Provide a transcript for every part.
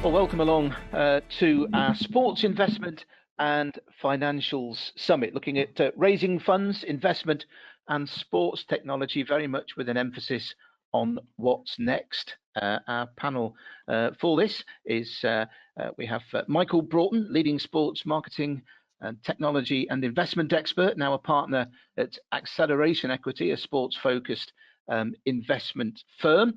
Well, welcome along to our Sports Investment and Financials Summit, looking at raising funds, investment and sports technology, very much with an emphasis on what's next. Our panel for this is we have Michael Broughton, leading sports marketing and technology and investment expert, now a partner at Acceleration Equity, a sports-focused investment firm.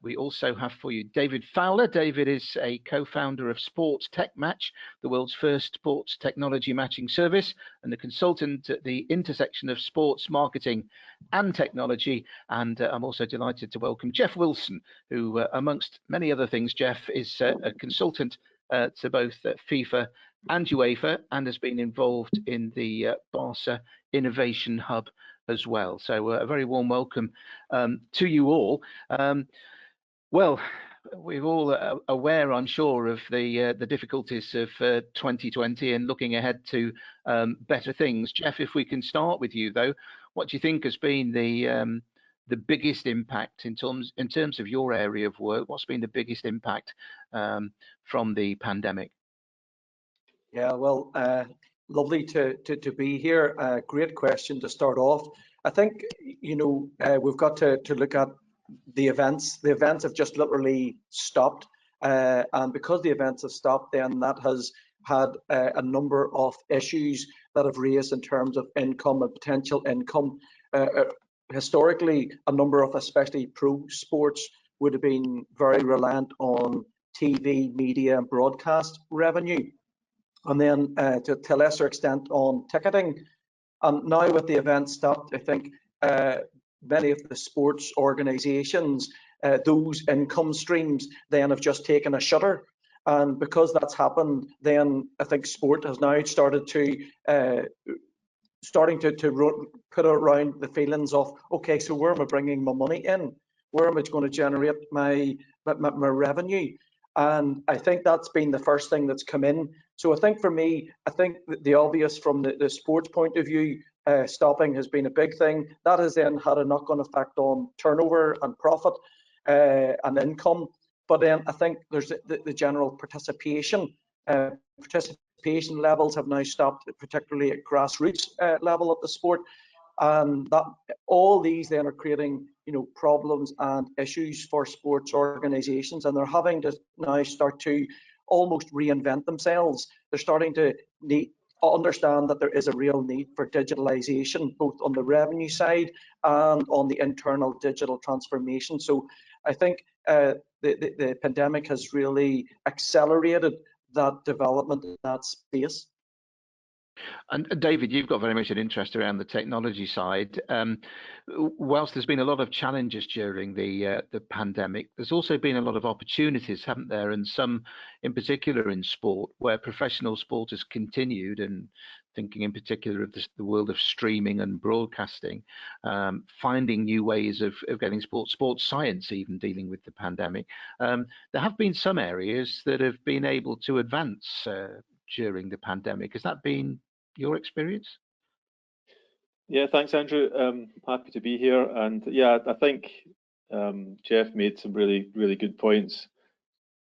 We also have for you David Fowler. David is a co-founder of SportTech Match, the world's first sports technology matching service, and a consultant at the intersection of sports marketing and technology. And I'm also delighted to welcome Geoff Wilson, who, amongst many other things, Geoff is a consultant to both FIFA and UEFA, and has been involved in the Barca Innovation Hub as well. So a very warm welcome to you all. Well, we're all aware, I'm sure, of the difficulties of 2020 and looking ahead to better things. Geoff, if we can start with you, though, what do you think has been the biggest impact in terms of your area of work? What's been the biggest impact from the pandemic? Yeah, well, lovely to be here. Great question to start off. I think, we've got to look at the events. The events have just literally stopped. And because the events have stopped, then that has had a number of issues that have raised in terms of income and potential income. Historically, a number of especially pro sports would have been very reliant on TV, media and broadcast revenue. And then to a lesser extent on ticketing. And now with the event stopped, I think many of the sports organisations, those income streams then have just taken a shutter. And because that's happened, then I think sport has now started to put around the feelings of, okay, so where am I bringing my money in? Where am I going to generate my revenue? And I think that's been the first thing that's come in. So I think for me, I think the obvious from the sports point of view, stopping has been a big thing. That has then had a knock-on effect on turnover and profit and income. But then I think there's the general participation. Participation levels have now stopped, particularly at grassroots level of the sport. And that all these then are creating, problems and issues for sports organisations, and they're having to now start to almost reinvent themselves. They're starting to understand that there is a real need for digitalisation, both on the revenue side and on the internal digital transformation. So I think the pandemic has really accelerated that development in that space. And David, you've got very much an interest around the technology side. Whilst there's been a lot of challenges during the pandemic, there's also been a lot of opportunities, haven't there? And some, in particular, in sport, where professional sport has continued, and thinking in particular of the world of streaming and broadcasting, finding new ways of getting sports science, even dealing with the pandemic. There have been some areas that have been able to advance during the pandemic. Has that been your experience? Yeah, thanks, Andrew. Happy to be here. And yeah, I think Geoff made some really, really good points.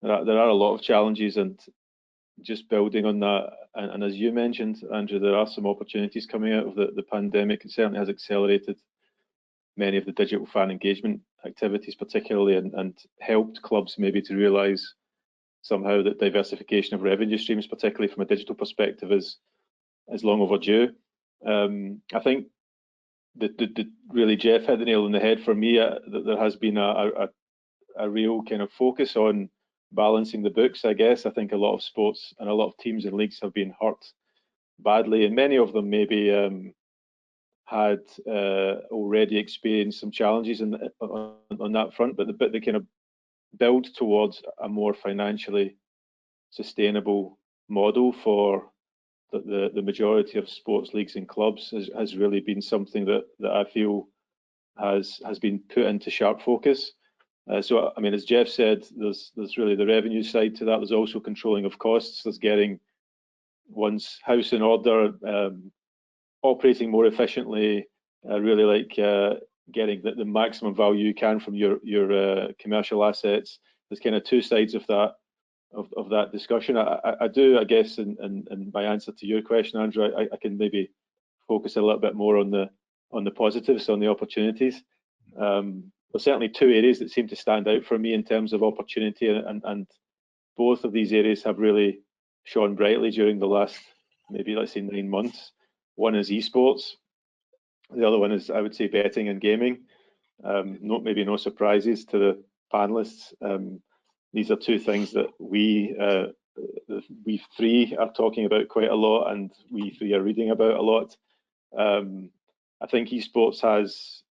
There are a lot of challenges, and just building on that, and as you mentioned, Andrew, there are some opportunities coming out of the pandemic. It certainly has accelerated many of the digital fan engagement activities, particularly, and helped clubs maybe to realise somehow that diversification of revenue streams, particularly from a digital perspective, is long overdue. I think that really Geoff hit the nail on the head for me. That there has been a real kind of focus on balancing the books, I guess. I think a lot of sports and a lot of teams and leagues have been hurt badly, and many of them maybe had already experienced some challenges on that front, but they kind of build towards a more financially sustainable model for the majority of sports leagues and clubs has really been something that I feel has been put into sharp focus. So I mean, as Geoff said, there's really the revenue side to that. There's also controlling of costs. There's getting one's house in order, operating more efficiently, really like getting the maximum value you can from your commercial assets. There's kind of two sides of that. of that discussion. I do, I guess, in my answer to your question, Andrew, I can maybe focus a little bit more on the positives, on the opportunities. There's certainly two areas that seem to stand out for me in terms of opportunity, and both of these areas have really shone brightly during the last, maybe let's say 9 months. One is esports, the other one is, I would say, betting and gaming. Maybe no surprises to the panelists. These are two things that we three are talking about quite a lot, and we three are reading about a lot. I think esports has,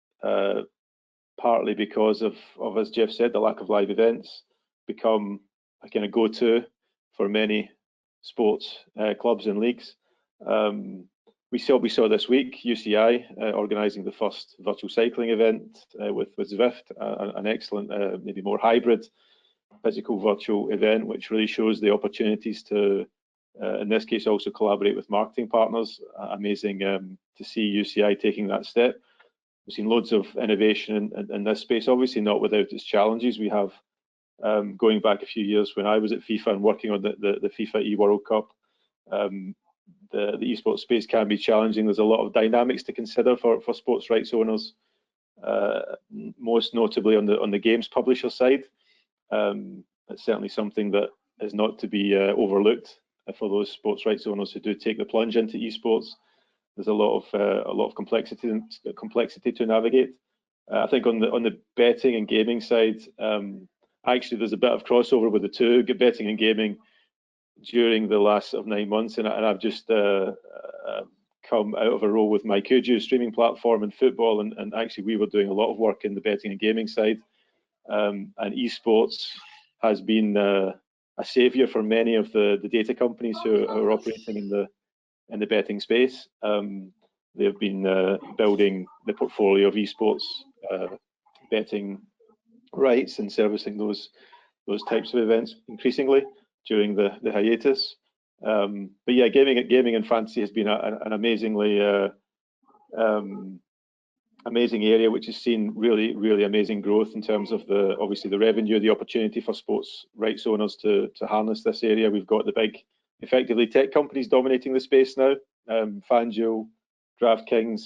partly because of, as Geoff said, the lack of live events, become a kind of go-to for many sports clubs and leagues. We saw this week UCI organising the first virtual cycling event with Zwift, an excellent, maybe more hybrid physical virtual event, which really shows the opportunities to, in this case, also collaborate with marketing partners. Amazing to see UCI taking that step. We've seen loads of innovation in this space, obviously not without its challenges. We have, going back a few years when I was at FIFA and working on the FIFA E-World Cup, the esports space can be challenging. There's a lot of dynamics to consider for sports rights owners, most notably on the games publisher side. It's certainly something that is not to be overlooked for those sports rights owners who do take the plunge into esports. There's a lot of complexity to navigate. I think on the betting and gaming side, actually there's a bit of crossover with the two, betting and gaming, during the last 9 months, and I've just come out of a role with my Kuju streaming platform in football, and actually we were doing a lot of work in the betting and gaming side, and esports has been a saviour for many of the data companies who are operating in the betting space. They've been building the portfolio of esports betting rights and servicing those types of events increasingly during the hiatus. But yeah, gaming and fantasy has been an amazingly amazing area, which has seen really amazing growth in terms of obviously the revenue, the opportunity for sports rights owners to harness this area. We've got the big, effectively, tech companies dominating the space now. FanDuel, DraftKings.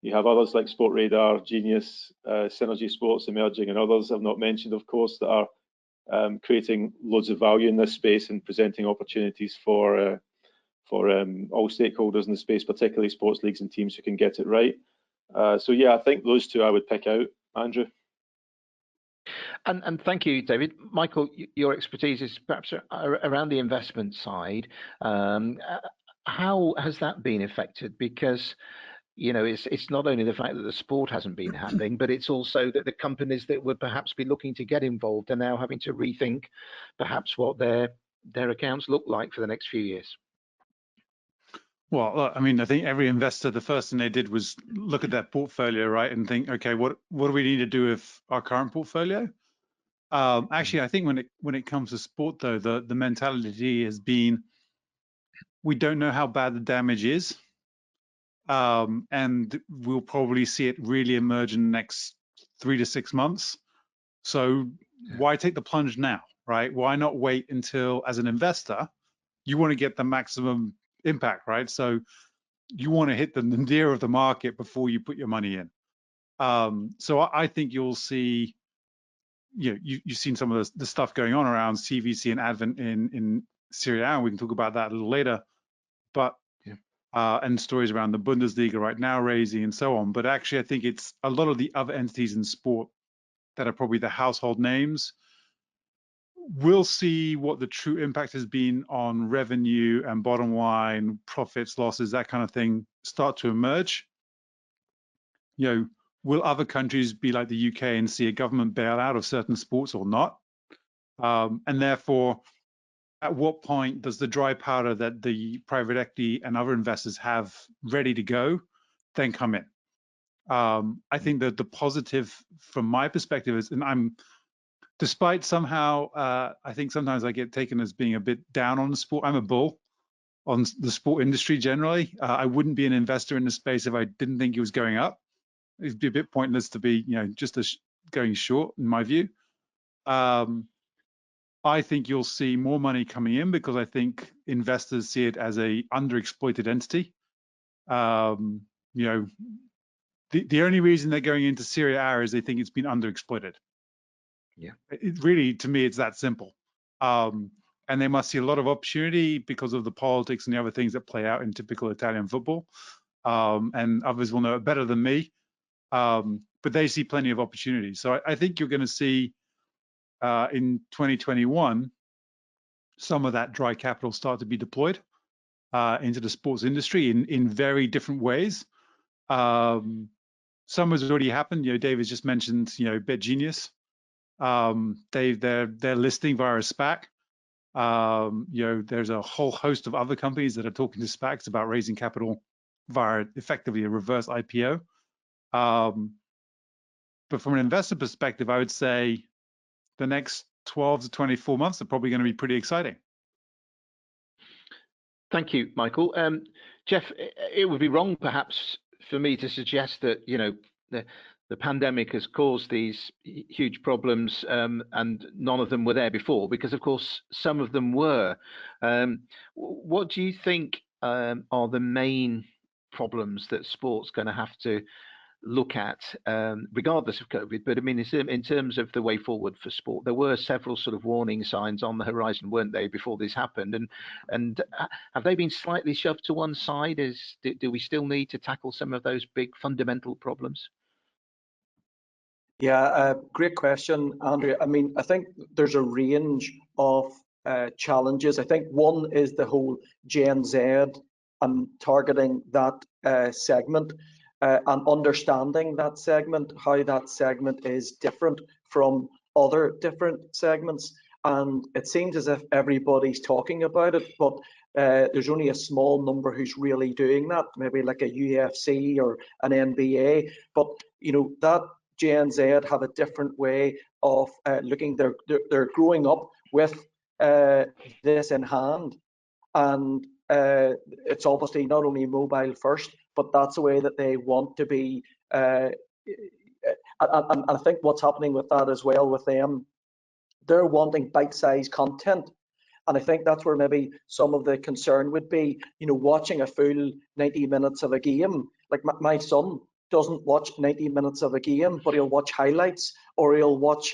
You have others like Sportradar, Genius, Synergy Sports emerging, and others I've not mentioned, of course, that are creating loads of value in this space and presenting opportunities for all stakeholders in the space, particularly sports leagues and teams who can get it right. So yeah, I think those two I would pick out, Andrew. And thank you, David. Michael, your expertise is perhaps around the investment side. How has that been affected? Because it's not only the fact that the sport hasn't been happening, but it's also that the companies that would perhaps be looking to get involved are now having to rethink perhaps what their accounts look like for the next few years. Well, I mean, I think every investor, the first thing they did was look at their portfolio, right, and think, okay, what do we need to do with our current portfolio? Actually, I think when it comes to sport, though, the mentality has been, we don't know how bad the damage is. And we'll probably see it really emerge in the next 3 to 6 months. So why take the plunge now, right? Why not wait until, as an investor, you want to get the maximum impact, right? So you want to hit the nadir of the market before you put your money in. So I think you'll see, you've seen some of the stuff going on around CVC and Advent in Serie A, and we can talk about that a little later. But and stories around the Bundesliga right now raising and so on. But actually, I think it's a lot of the other entities in sport that are probably the household names. We'll see what the true impact has been on revenue and bottom line, profits, losses, that kind of thing start to emerge. Will other countries be like the UK and see a government bailout of certain sports or not? And therefore, at what point does the dry powder that the private equity and other investors have ready to go then come in? I think that the positive from my perspective is, and despite somehow, I think sometimes I get taken as being a bit down on the sport. I'm a bull on the sport industry generally. I wouldn't be an investor in the space if I didn't think it was going up. It'd be a bit pointless to be, just going short, in my view. I think you'll see more money coming in because I think investors see it as a underexploited entity. You know, the only reason they're going into Serie A is they think it's been underexploited. Yeah. It really, to me, it's that simple. And they must see a lot of opportunity because of the politics and the other things that play out in typical Italian football. And others will know it better than me. But they see plenty of opportunity. So I think you're going to see in 2021 some of that dry capital start to be deployed into the sports industry in very different ways. Some has already happened. You know, David's just mentioned, you know, BetGenius. They're listing via a SPAC. You know, there's a whole host of other companies that are talking to SPACs about raising capital via effectively a reverse IPO. But from an investor perspective, I would say the next 12 to 24 months are probably going to be pretty exciting. Thank you, Michael. Geoff, it would be wrong perhaps for me to suggest that, you know, the pandemic has caused these huge problems and none of them were there before, because of course some of them were. What do you think are the main problems that sport's going to have to look at, regardless of COVID? But I mean, in terms of the way forward for sport, there were several sort of warning signs on the horizon, weren't they, before this happened? And have they been slightly shoved to one side? Do we still need to tackle some of those big fundamental problems? Yeah, great question, Andrea. I mean, I think there's a range of challenges. I think one is the whole Gen Z and targeting that segment and understanding that segment, how that segment is different from other different segments. And it seems as if everybody's talking about it, but there's only a small number who's really doing that, maybe like a UFC or an NBA. But, you know, that Gen Z have a different way of looking. They're growing up with this in hand, and it's obviously not only mobile first, but that's the way that they want to be. And I think what's happening with that as well with them, they're wanting bite-sized content. And I think that's where maybe some of the concern would be, you know, watching a full 90 minutes of a game. Like my son doesn't watch 90 minutes of a game, but he'll watch highlights or he'll watch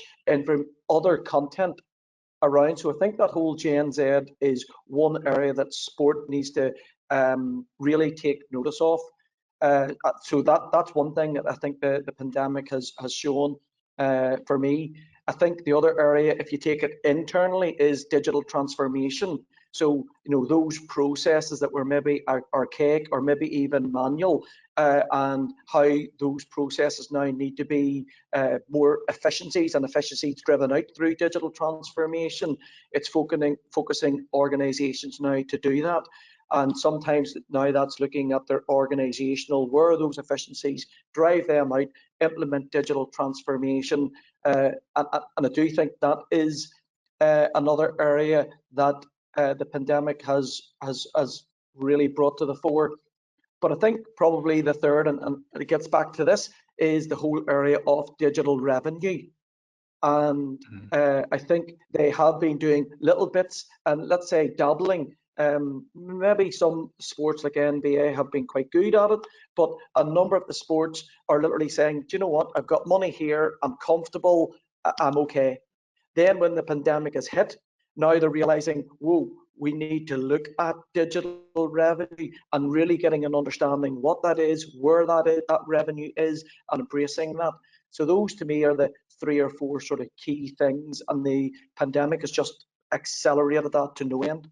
other content around. So I think that whole Gen Z is one area that sport needs to really take notice of. So that's one thing that I think the pandemic has shown for me. I think the other area, if you take it internally, is digital transformation. So, you know, those processes that were maybe archaic or maybe even manual, and how those processes now need to be more efficiencies driven out through digital transformation. It's focusing organizations now to do that. And sometimes now that's looking at their organizational, where are those efficiencies, drive them out, implement digital transformation. And I do think that is another area that the pandemic has really brought to the fore. But I think probably the third, and it gets back to this, is the whole area of digital revenue. And I think they have been doing little bits and, let's say, dabbling. Maybe some sports like NBA have been quite good at it, but a number of the sports are literally saying, do you know what, I've got money here, I'm comfortable, I'm okay. Then when the pandemic has hit, now they're realizing, whoa, we need to look at digital revenue and really getting an understanding what that is, where that revenue is, and embracing that. So those to me are the 3 or 4 sort of key things, and the pandemic has just accelerated that to no end.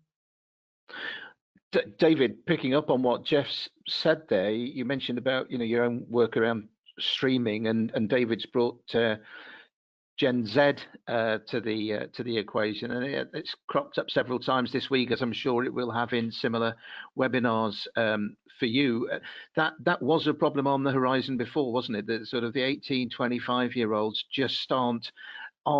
David, picking up on what Geoff said there, you mentioned about, you know, your own work around streaming, and David's brought Gen Z to the equation, and it's cropped up several times this week, as I'm sure it will have in similar webinars for you. That was a problem on the horizon before, wasn't it? That sort of the 18, 25-year-olds just aren't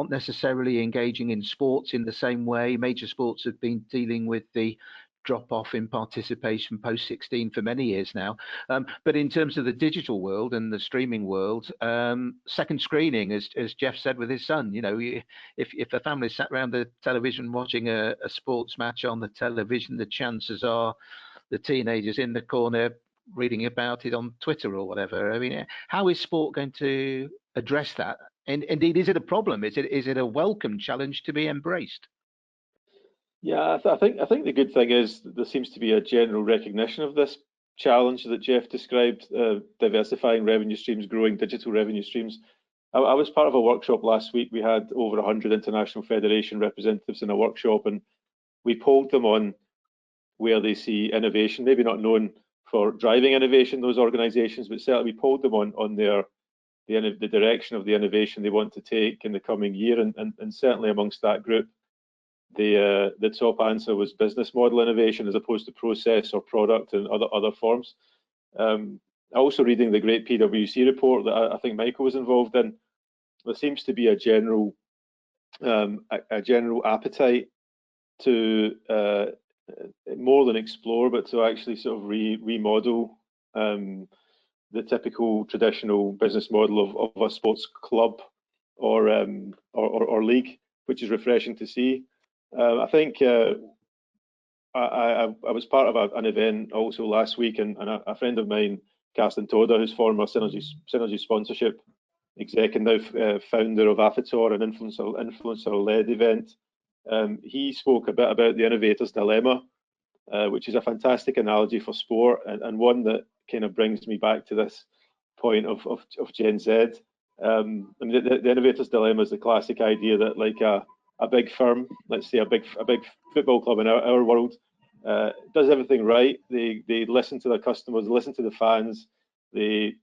necessarily engaging in sports in the same way. Major sports have been dealing with the drop off in participation post 16 for many years now. But in terms of the digital world and the streaming world, second screening, as Geoff said with his son, if a family sat around the television watching a sports match on the television, the chances are the teenagers in the corner reading about it on Twitter or whatever. I mean, how is sport going to address that? And indeed, is it a problem? Is it a welcome challenge to be embraced? Yeah, I think the good thing is there seems to be a general recognition of this challenge that Geoff described, diversifying revenue streams, growing digital revenue streams. I was part of a workshop last week. We had over 100 international federation representatives in a workshop, and we polled them on where they see innovation, maybe not known for driving innovation, those organisations, but certainly we polled them on the direction of the innovation they want to take in the coming year, and certainly amongst that group, the top answer was business model innovation as opposed to process or product and other forms. Also reading the great PwC report that I think Michael was involved in, there seems to be a general appetite to more than explore, but to actually sort of remodel the typical traditional business model of a sports club or league, which is refreshing to see. I think I was part of an event also last week, and a friend of mine, Carsten Toda, who's former Synergy sponsorship exec and now founder of Avatar, an influencer-led event. He spoke a bit about the innovator's dilemma, which is a fantastic analogy for sport, and one that kind of brings me back to this point of Gen Z. And the innovator's dilemma is the classic idea that, like a big firm, let's say a big football club in our world, does everything right. They listen to their customers, listen to the fans, they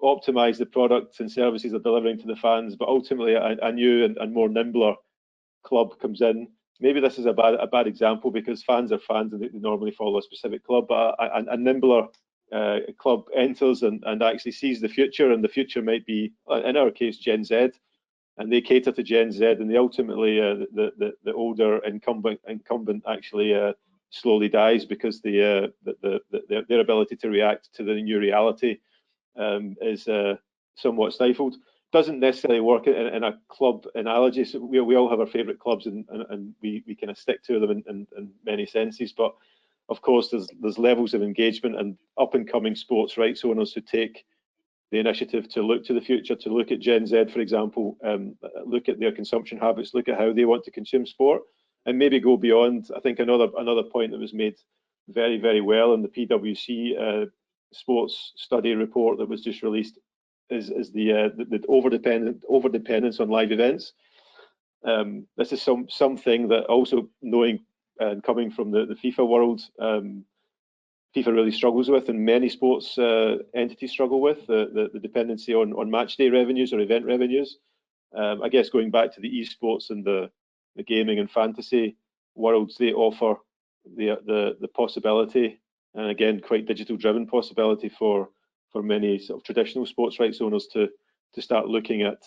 optimize the products and services they're delivering to the fans, but ultimately a new and more nimbler club comes in. Maybe this is a bad example because fans are fans and they normally follow a specific club, but a nimbler club enters and actually sees the future, and the future might be, in our case, Gen Z, and they cater to Gen Z, and they ultimately the older incumbent actually slowly dies because their ability to react to the new reality is somewhat stifled. Doesn't necessarily work in a club analogy. So we all have our favourite clubs, and we kind of stick to them in many senses. But of course, there's levels of engagement and up and coming sports rights owners who take the initiative to look to the future, to look at Gen Z, for example, look at their consumption habits, look at how they want to consume sport, and maybe go beyond. I think another point that was made very, very well in the PwC sports study report that was just released is the overdependence on live events. This is something that also, knowing and coming from the FIFA world, FIFA really struggles with, and many sports entities struggle with the dependency on match day revenues or event revenues. I guess going back to the esports and the gaming and fantasy worlds, they offer the possibility, and again quite digital driven possibility for many sort of traditional sports rights owners to start looking at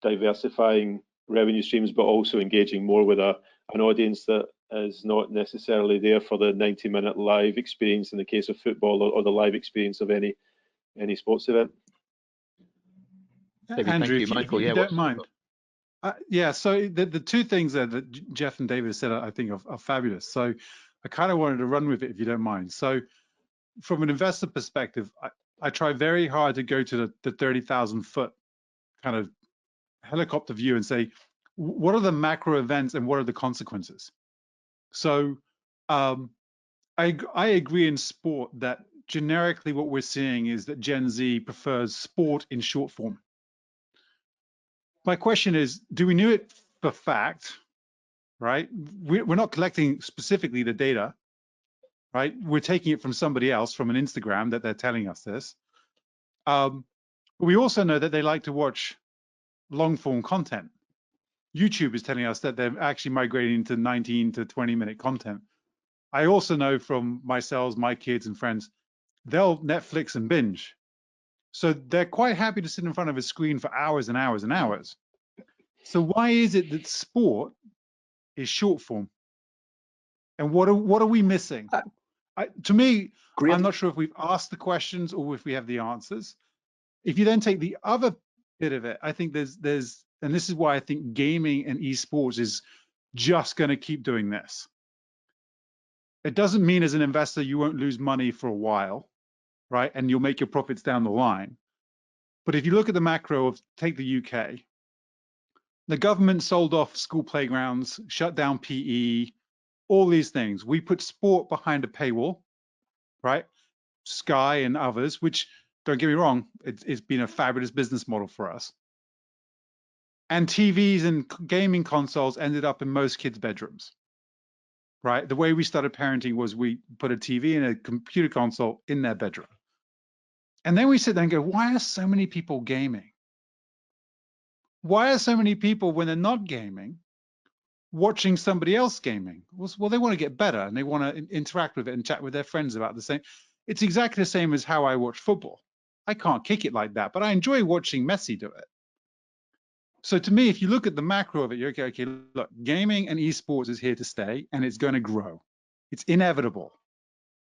diversifying revenue streams, but also engaging more with an audience that is not necessarily there for the 90-minute live experience in the case of football, or the live experience of any sports event. Maybe, Andrew, thank you, Michael. if you don't mind. Yeah, so the two things that Geoff and David said, I think are fabulous. So I kind of wanted to run with it, if you don't mind. So from an investor perspective, I try very hard to go to the 30,000 foot kind of helicopter view and say, what are the macro events and what are the consequences? So I agree in sport that generically what we're seeing is that Gen Z prefers sport in short form. My question is, do we know it for fact, right? We're not collecting specifically the data, right? We're taking it from somebody else, from an Instagram, that they're telling us this. But we also know that they like to watch long form content. YouTube is telling us that they're actually migrating into 19 to 20-minute content. I also know from myself, my kids and friends, they'll Netflix and binge. So they're quite happy to sit in front of a screen for hours and hours and hours. So why is it that sport is short form? And what are we missing? To me, Great. I'm not sure if we've asked the questions or if we have the answers. If you then take the other bit of it, I think there's, and this is why I think gaming and esports is just going to keep doing this. It doesn't mean as an investor you won't lose money for a while, right? And you'll make your profits down the line. But if you look at the macro of, take the UK, the government sold off school playgrounds, shut down PE, all these things. We put sport behind a paywall, right? Sky and others, which, don't get me wrong, it's been a fabulous business model for us. And TVs and gaming consoles ended up in most kids' bedrooms, right? The way we started parenting was we put a TV and a computer console in their bedroom. And then we sit there and go, why are so many people gaming? Why are so many people, when they're not gaming, watching somebody else gaming? Well, they want to get better and they want to interact with it and chat with their friends about the same. It's exactly the same as how I watch football. I can't kick it like that, but I enjoy watching Messi do it. So to me, if you look at the macro of it, you're okay, look, gaming and esports is here to stay and it's going to grow. It's inevitable,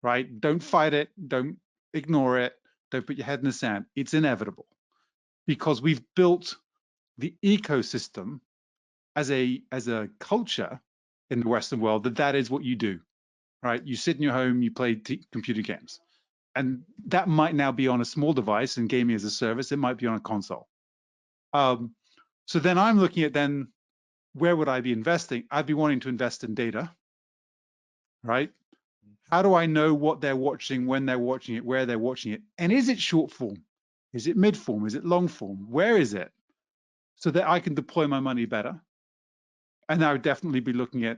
right? Don't fight it. Don't ignore it. Don't put your head in the sand. It's inevitable because we've built the ecosystem as a culture in the Western world that is what you do, right? You sit in your home, you play computer games. And that might now be on a small device and gaming as a service. It might be on a console. So then I'm looking at where would I be investing? I'd be wanting to invest in data, right? How do I know what they're watching, when they're watching it, where they're watching it? And is it short form? Is it mid form? Is it long form? Where is it? So that I can deploy my money better. And I would definitely be looking at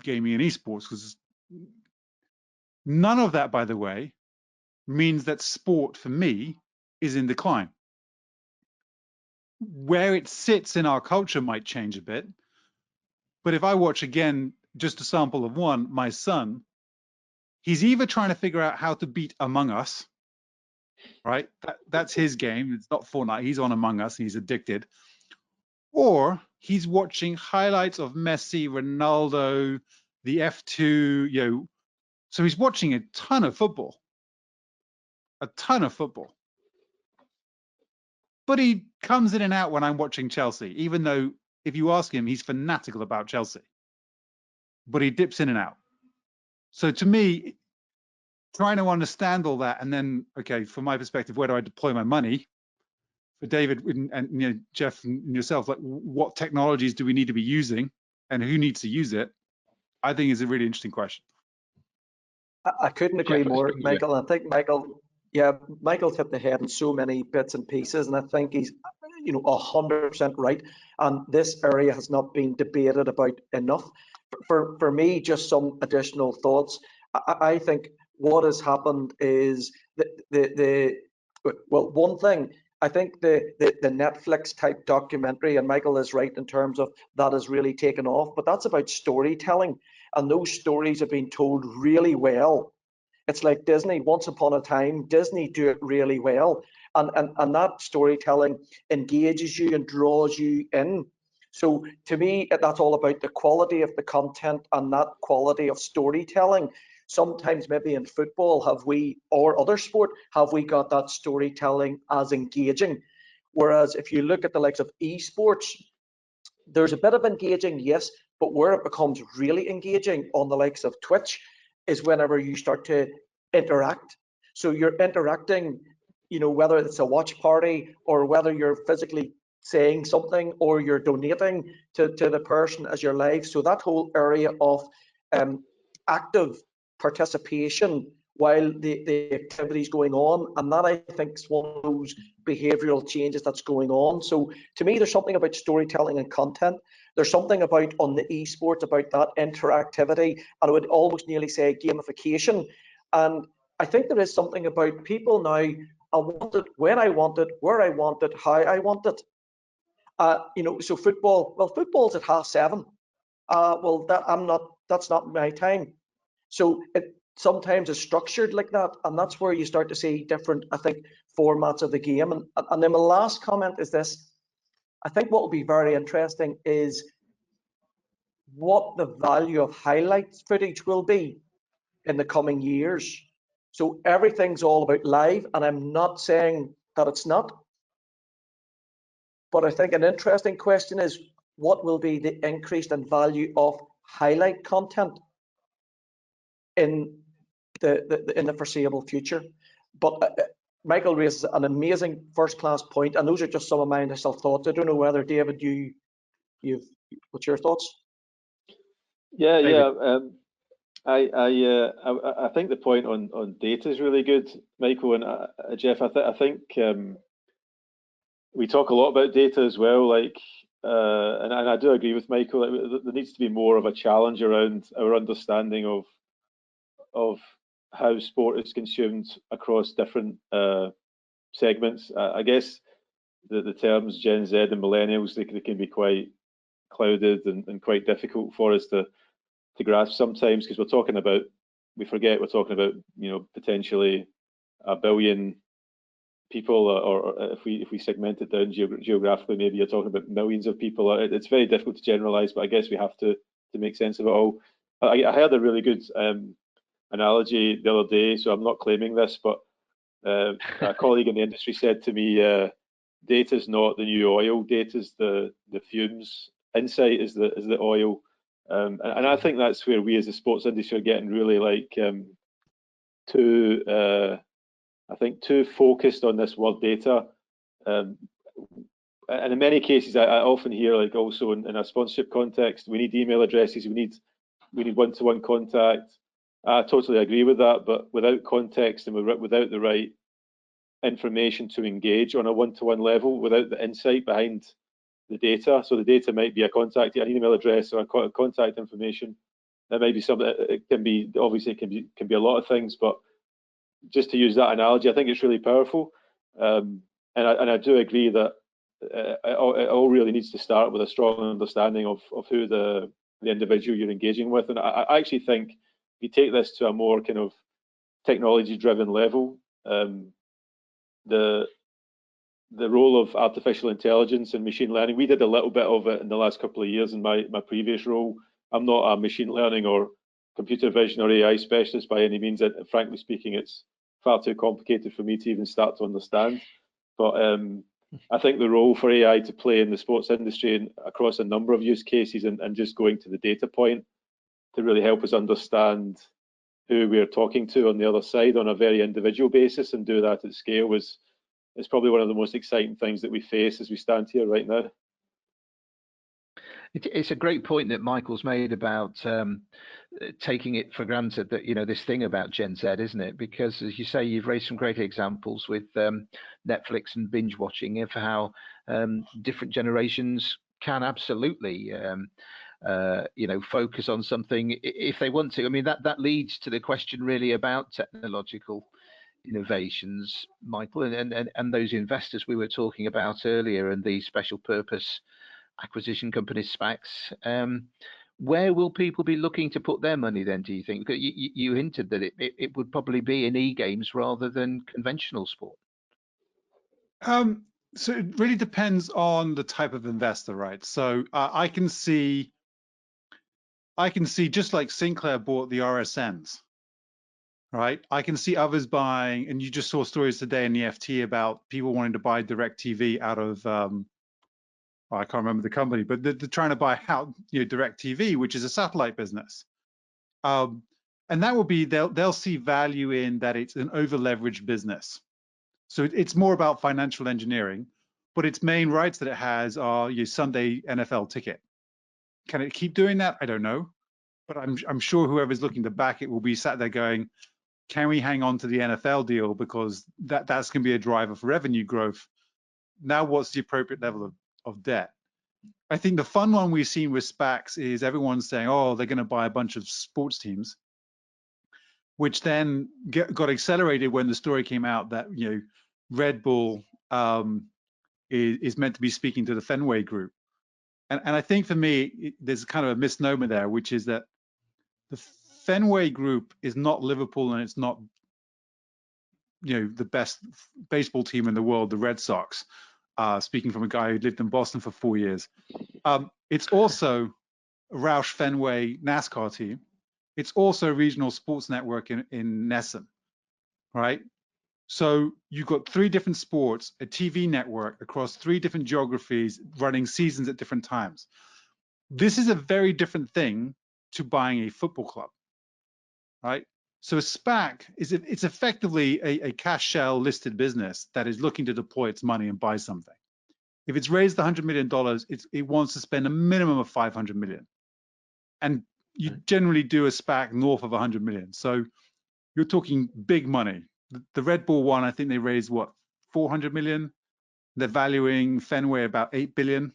gaming and esports because none of that, by the way, means that sport for me is in decline. Where it sits in our culture might change a bit. But if I watch again, just a sample of one, my son, he's either trying to figure out how to beat Among Us, right? That's his game. It's not Fortnite. He's on Among Us and he's addicted. Or he's watching highlights of Messi, Ronaldo, the F2, so he's watching a ton of football. But he comes in and out when I'm watching Chelsea, even though if you ask him, he's fanatical about Chelsea. But he dips in and out. So to me, trying to understand all that, and then, okay, from my perspective, where do I deploy my money? For David and Geoff and yourself, like what technologies do we need to be using and who needs to use it? I think is a really interesting question. I couldn't agree Geoff, more, Michael. I think Michael's hit the head in so many bits and pieces, and I think he's 100% right. And this area has not been debated about enough. For me, just some additional thoughts. I think what has happened is one thing. I think the Netflix type documentary, and Michael is right in terms of that has really taken off, but that's about storytelling, and those stories have been told really well. It's like Disney, once upon a time, Disney do it really well, and that storytelling engages you and draws you in. So to me, that's all about the quality of the content and that quality of storytelling. Sometimes maybe in football or other sport, have we got that storytelling as engaging? Whereas if you look at the likes of esports, there's a bit of engaging, yes, but where it becomes really engaging on the likes of Twitch is whenever you start to interact. So you're interacting, whether it's a watch party or whether you're physically saying something or you're donating to the person as your live. So that whole area of active participation while the activity is going on, and that I think is one of those behavioural changes that's going on. So to me, there's something about storytelling and content. There's something about on the esports about that interactivity, and I would almost nearly say gamification. And I think there is something about people now. I want it when I want it, where I want it, how I want it. So football. Well, football's at 7:30. That's not my time. So it sometimes is structured like that, and that's where you start to see different, I think, formats of the game. And then my last comment is this: I think what will be very interesting is what the value of highlights footage will be in the coming years. So everything's all about live, and I'm not saying that it's not. But I think an interesting question is, what will be the increase in value of highlight content in the foreseeable future? But Michael raises an amazing first-class point, and those are just some of my initial thoughts. I don't know whether, David, what's your thoughts? Yeah, David? I think the point on data is really good, Michael and Geoff. I think we talk a lot about data as well, like, and I do agree with Michael. There needs to be more of a challenge around our understanding of how sport is consumed across different segments. I guess the terms Gen Z and millennials, they can be quite clouded and quite difficult for us to grasp sometimes, because we forget we're talking about, you know, potentially 1 billion people, or if we segment it down geographically, maybe you're talking about millions of people. It's very difficult to generalize, but I guess we have to make sense of it all. I heard a really good analogy the other day, so I'm not claiming this, but a colleague in the industry said to me, data is not the new oil, data is the fumes, insight is the oil. And I think that's where we as a sports industry are getting really like too focused on this word data. And in many cases, I often hear, like, also in a sponsorship context, we need email addresses, we need one-to-one contact. I totally agree with that, but without context and without the right information to engage on a one-to-one level, without the insight behind the data. So the data might be an email address or a contact information. That might be something. It can be, obviously, it can be a lot of things, but just to use that analogy, I think it's really powerful. And I do agree that it all really needs to start with a strong understanding of who the individual you're engaging with. And I actually think if you take this to a more kind of technology-driven level, the role of artificial intelligence and machine learning, we did a little bit of it in the last couple of years in my previous role. I'm not a machine learning or computer vision or AI specialist by any means. And frankly speaking, it's far too complicated for me to even start to understand. But I think the role for AI to play in the sports industry and across a number of use cases, and just going to the data point to really help us understand who we're talking to on the other side on a very individual basis, and do that at scale, is probably one of the most exciting things that we face as we stand here right now. It's a great point that Michael's made about taking it for granted that, you know, this thing about Gen Z, isn't it? Because, as you say, you've raised some great examples with Netflix and binge watching of how different generations can absolutely you know, focus on something if they want to. I mean, that leads to the question really about technological innovations, Michael, and those investors we were talking about earlier, and the special purpose acquisition companies, SPACs. Where will people be looking to put their money then, do you think? Because you hinted that it would probably be in e-games rather than conventional sport. So it really depends on the type of investor, right? So I can see just like Sinclair bought the RSNs, right? I can see others buying, and you just saw stories today in the FT about people wanting to buy DirecTV out of, I can't remember the company, but they're trying to buy out, you know, DirecTV, which is a satellite business. And that will be, they'll see value in that it's an over-leveraged business. So it's more about financial engineering, but its main rights that it has are your Sunday NFL ticket. Can it keep doing that? I don't know, but I'm sure whoever's looking to back it will be sat there going, can we hang on to the NFL deal, because that's going to be a driver for revenue growth. Now, what's the appropriate level of debt? I think the fun one we've seen with SPACs is everyone's saying, oh, they're going to buy a bunch of sports teams, which then got accelerated when the story came out that, you know, Red Bull is meant to be speaking to the Fenway Group. And I think for me, there's kind of a misnomer there, which is that the Fenway Group is not Liverpool, and it's not, you know, the best baseball team in the world, the Red Sox. Speaking from a guy who lived in Boston for 4 years. It's also Roush Fenway NASCAR team. It's also a regional sports network in Nesson, right? So you've got 3 different sports, a TV network across 3 different geographies, running seasons at different times. This is a very different thing to buying a football club, right? So a SPAC it's effectively a cash shell listed business that is looking to deploy its money and buy something. If it's raised $100 million, it wants to spend a minimum of $500 million. And you generally do a SPAC north of 100 million. So you're talking big money. The Red Bull one, I think they raised what, 400 million? They're valuing Fenway about 8 billion.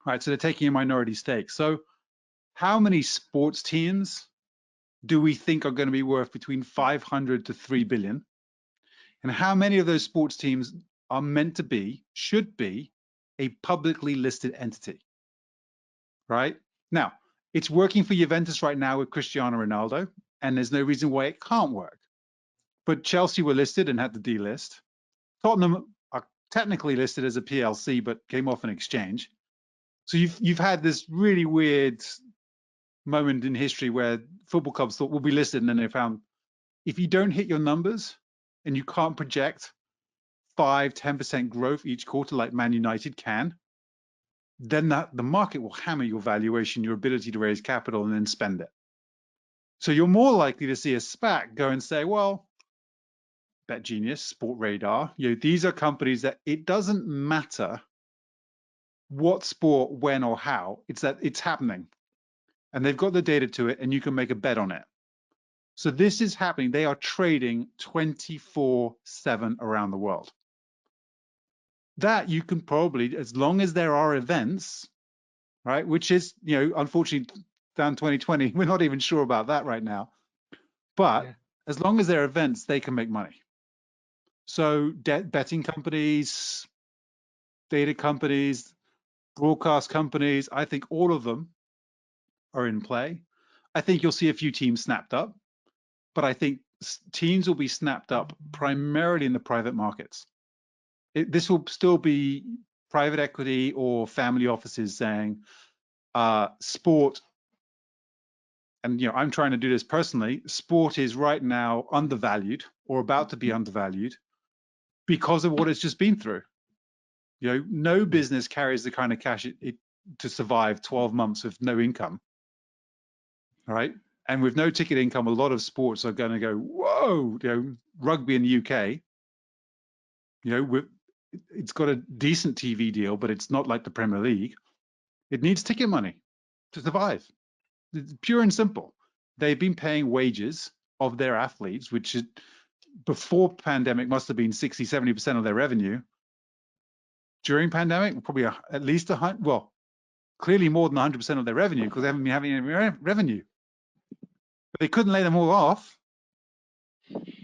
Right, so they're taking a minority stake. So how many sports teams do we think are going to be worth between 500 to 3 billion? And how many of those sports teams are meant to be, should be, a publicly listed entity? Right? Now, it's working for Juventus right now with Cristiano Ronaldo, and there's no reason why it can't work. But Chelsea were listed and had to delist. Tottenham are technically listed as a PLC, but came off an exchange. So you've had this really weird moment in history where football clubs thought we'll be listed, and then they found if you don't hit your numbers and you can't project 5-10% growth each quarter like Man United can, then the market will hammer your valuation, your ability to raise capital and then spend it. So you're more likely to see a SPAC go and say, well, BetGenius, Sport Radar, these are companies that it doesn't matter what sport, when or how, it's that it's happening. And they've got the data to it and you can make a bet on it. So this is happening. They are trading 24/7 around the world. That you can probably, as long as there are events, right, which is, unfortunately down 2020, we're not even sure about that right now. But as long as there are events, they can make money. So betting companies, data companies, broadcast companies, I think all of them are in play. I think you'll see a few teams snapped up, but I think teams will be snapped up primarily in the private markets. This will still be private equity or family offices saying, sport, and I'm trying to do this personally, sport is right now undervalued or about to be undervalued because of what it's just been through. No business carries the kind of cash to survive 12 months with no income, right? And with no ticket income, a lot of sports are going to go, whoa, rugby in the UK, it's got a decent TV deal, but it's not like the Premier League. It needs ticket money to survive. It's pure and simple. They've been paying wages of their athletes, which before pandemic must have been 60-70% of their revenue. During pandemic, probably at least clearly more than 100% of their revenue, because they haven't been having any revenue. But they couldn't lay them all off.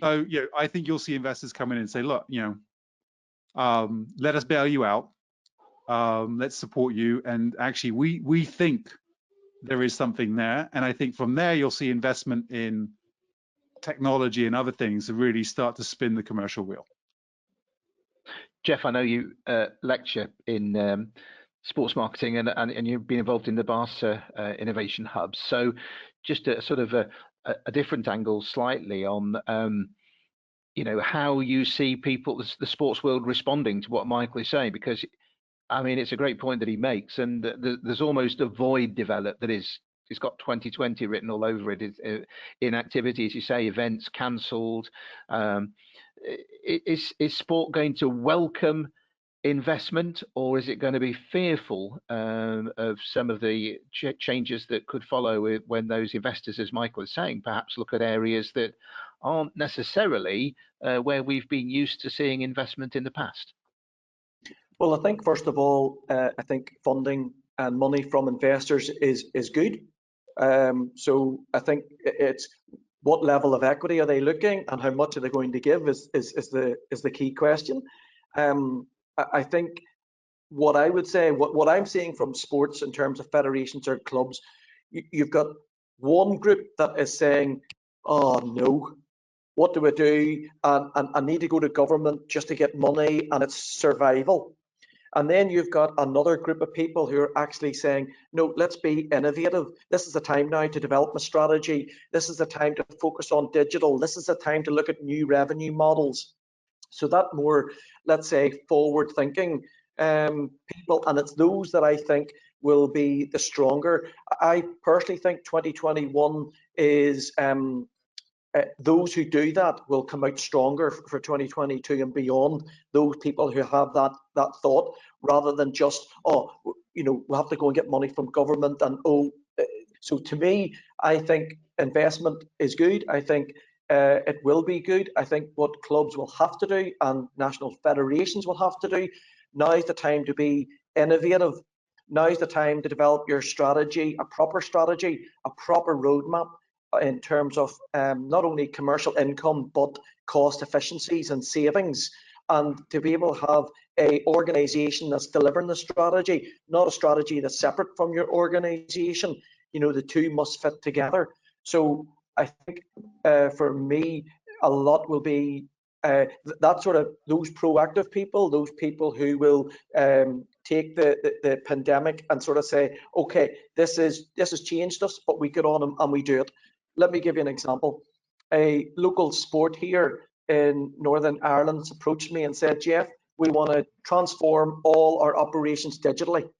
So I think you'll see investors come in and say, look, let us bail you out. Let's support you. And actually, we think there is something there. And I think from there, you'll see investment in technology and other things to really start to spin the commercial wheel. Geoff, I know you lecture in sports marketing and you've been involved in the Barca Innovation Hub. So just a sort of a different angle slightly on how you see people, the sports world responding to what Michael is saying, because I mean, it's a great point that he makes, and there's almost a void developed that it's got 2020 written all over it. Inactivity, as you say, events cancelled. Is sport going to welcome investment, or is it going to be fearful of some of the changes that could follow when those investors, as Michael is saying, perhaps look at areas that aren't necessarily where we've been used to seeing investment in the past? Well, I think first of all, I think funding and money from investors is good. So I think it's what level of equity are they looking, and how much are they going to give is the key question. I think what I would say, what I'm seeing from sports in terms of federations or clubs, you've got one group that is saying, oh no, what do I do? And I need to go to government just to get money, and it's survival. And then you've got another group of people who are actually saying, no, let's be innovative. This is the time now to develop a strategy. This is the time to focus on digital. This is the time to look at new revenue models. So that more, let's say, forward thinking people, and it's those that I think will be the stronger. I personally think 2021 is those who do that will come out stronger for 2022 and beyond. Those people who have that thought, rather than just, oh, you know, we have to go and get money from government, and so to me, I think investment is good. I think it will be good. I think what clubs will have to do and national federations will have to do, now is the time to be innovative. Now is the time to develop your strategy, a proper roadmap, in terms of not only commercial income, but cost efficiencies and savings, and to be able to have an organisation that's delivering the strategy, not a strategy that's separate from your organisation. You know, the two must fit together. So I think for me, a lot will be that sort of, those proactive people, those people who will take the pandemic and sort of say, okay, this has changed us, but we get on and we do it. Let me give you an example. A local sport here in Northern Ireland approached me and said, Geoff, we want to transform all our operations digitally.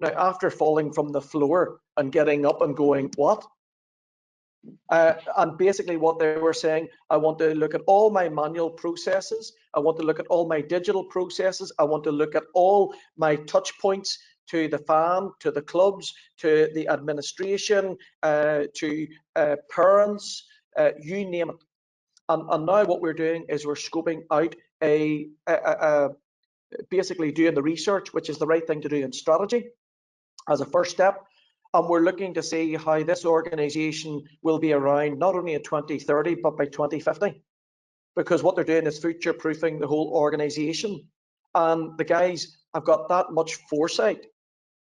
Now, after falling from the floor and getting up and going, what? And basically what they were saying, I want to look at all my manual processes. I want to look at all my digital processes. I want to look at all my touch points to the fan, to the clubs, to the administration, to parents, you name it. And now what we're doing is we're scoping out basically doing the research, which is the right thing to do in strategy as a first step. And we're looking to see how this organisation will be around not only in 2030, but by 2050. Because what they're doing is future-proofing the whole organisation. And the guys have got that much foresight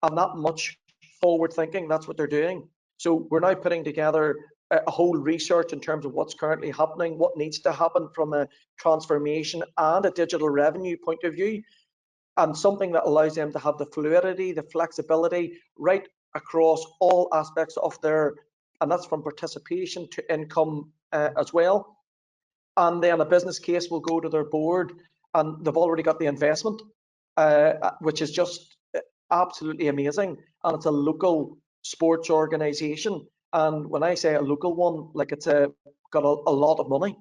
and that much forward thinking. That's what they're doing. So we're now putting together a whole research in terms of what's currently happening, what needs to happen from a transformation and a digital revenue point of view, and something that allows them to have the fluidity, the flexibility right across all aspects of their, and that's from participation to income as well. And then a business case will go to their board, and they've already got the investment, which is just absolutely amazing. And it's a local sports organisation. And when I say a local one, like it's got a lot of money,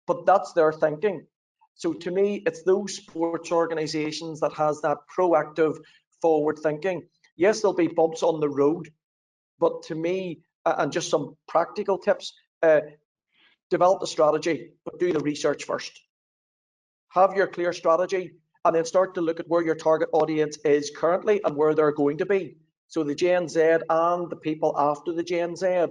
but that's their thinking. So to me, it's those sports organisations that has that proactive forward thinking. Yes, there'll be bumps on the road, but to me, and just some practical tips, develop a strategy, but do the research first. Have your clear strategy, and then start to look at where your target audience is currently and where they're going to be. So the Gen Z and the people after the Gen Z,